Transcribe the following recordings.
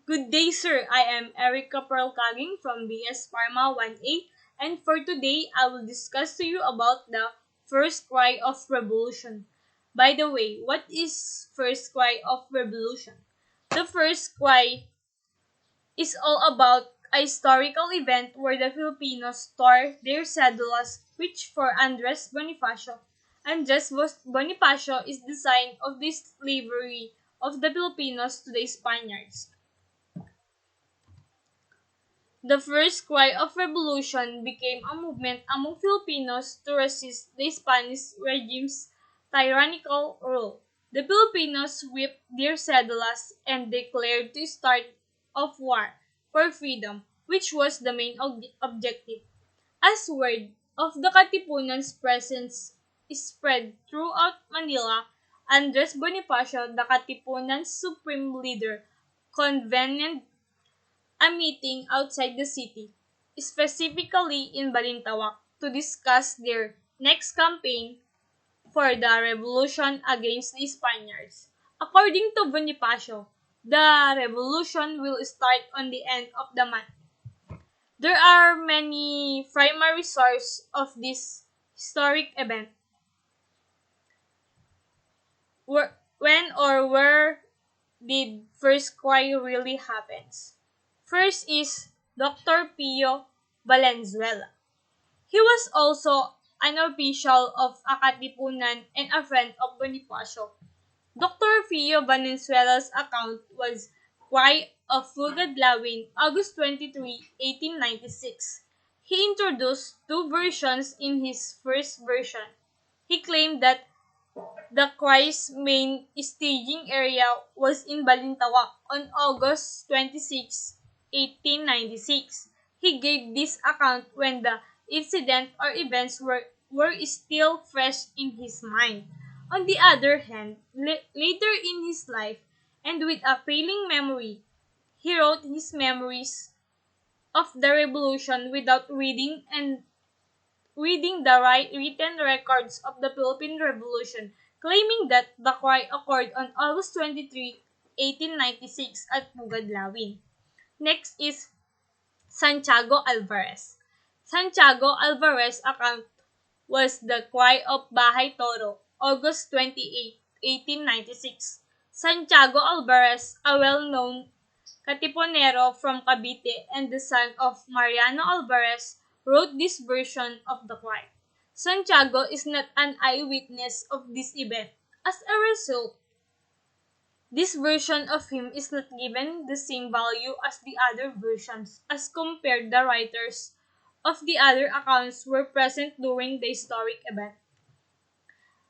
Good day, sir. I am Erica Pearl Caguing from Bs-Pharma 1A, and for today, I will discuss to you about the first cry of revolution. By the way, what is first cry of revolution? The first cry is all about a historical event where the Filipinos tore their cedulas, which for Andres Bonifacio. Bonifacio is the sign of the slavery of the Filipinos to the Spaniards. The first cry of revolution became a movement among Filipinos to resist the Spanish regime's tyrannical rule. The Filipinos whipped their cedulas and declared the start of war for freedom, which was the main objective. As word of the Katipunan's presence spread throughout Manila, Andres Bonifacio, the Katipunan's supreme leader, convened a meeting outside the city, specifically in Balintawak, to discuss their next campaign for the revolution against the Spaniards. According to Bonifacio, the revolution will start on the end of the month. There are many primary sources of this historic event. When or where did first cry really happens? First is Dr. Pio Valenzuela. He was also an official of Akatipunan and a friend of Bonifacio. Dr. Pio Valenzuela's account was Cry of Fugadlawin, August 23, 1896. He introduced two versions in his first version. He claimed that the choir's main staging area was in Balintawak on August 26, 1896. He gave this account when the incident or events were still fresh in his mind. On the other hand, later in his life, and with a failing memory, he wrote his memories of the revolution without reading the written records of the Philippine Revolution, claiming that the cry occurred on August 23, 1896 at Pugadlawin. Next is Santiago Alvarez. Santiago Alvarez account was the cry of Bahay Toro, August 28, 1896. Santiago Alvarez, a well-known Katipunero from Cavite and the son of Mariano Alvarez, wrote this version of the cry. Santiago is not an eyewitness of this event. As a result, this version of him is not given the same value as the other versions, as compared the writers of the other accounts were present during the historic event.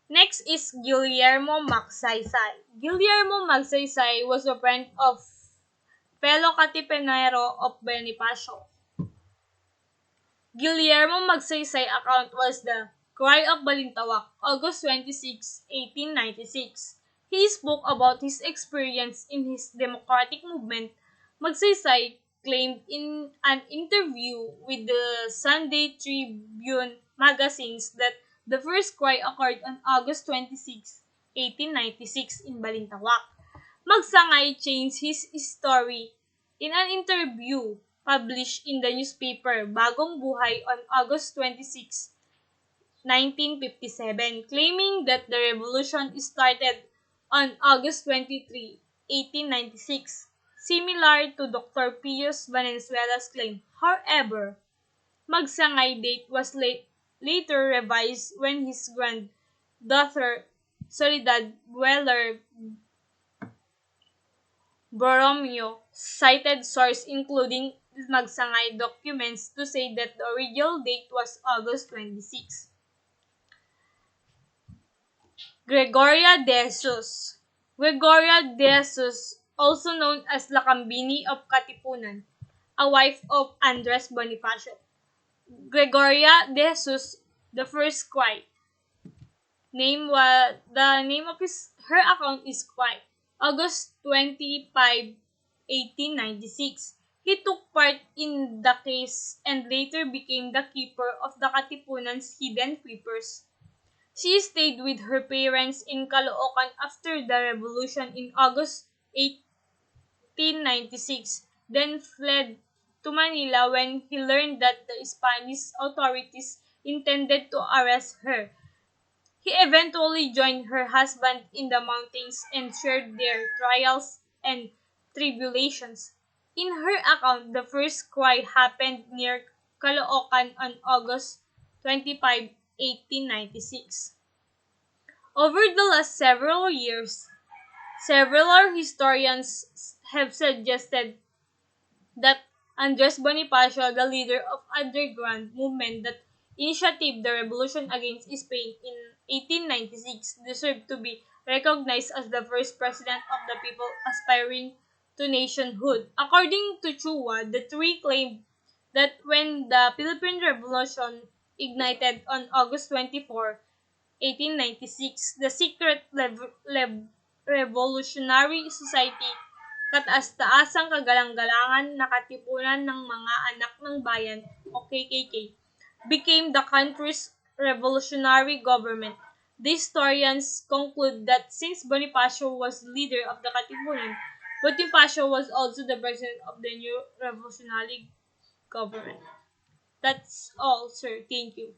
Next is Guillermo Magsaysay. Guillermo Magsaysay was a friend of fellow Katipunero of Bonifacio. Guillermo Magsaysay account was the Cry of Balintawak, August 26, 1896. He spoke about his experience in his democratic movement. Magsaysay claimed in an interview with the Sunday Tribune magazines that the first cry occurred on August 26, 1896 in Balintawak. Magsangay changed his story in an interview published in the newspaper Bagong Buhay on August 26, 1957, claiming that the revolution started on August 23, 1896, similar to Dr. Pius Valenzuela's claim. However, Magsangay date was later revised when his granddaughter Soledad Weller Borromeo cited sources including Magsangay documents to say that the original date was August 26. Gregoria de Jesus. Gregoria de Jesus, also known as La Cambini of Katipunan, a wife of Andres Bonifacio. Gregoria de Jesus, the first quiet. The name of her account is quiet. August 25, 1896. He took part in the case and later became the keeper of the Katipunan's hidden papers. She stayed with her parents in Caloocan after the revolution in August 18 1896, then fled to Manila when he learned that the Spanish authorities intended to arrest her. He eventually joined her husband in the mountains and shared their trials and tribulations. In her account, the first cry happened near Caloocan on August 25, 1896. Over the last several years, several historians have suggested that Andres Bonifacio, the leader of underground movement that initiated the revolution against Spain in 1896, deserved to be recognized as the first president of the people aspiring to nationhood. According to Chua, the three claimed that when the Philippine Revolution ignited on August 24, 1896, the secret revolutionary society kataas-taasang kagalang-galangan na katipunan ng mga anak ng bayan o KKK became the country's revolutionary government. The historians conclude that since Bonifacio was leader of the Katipunan, Bonifacio was also the president of the new revolutionary government. That's all, sir. Thank you.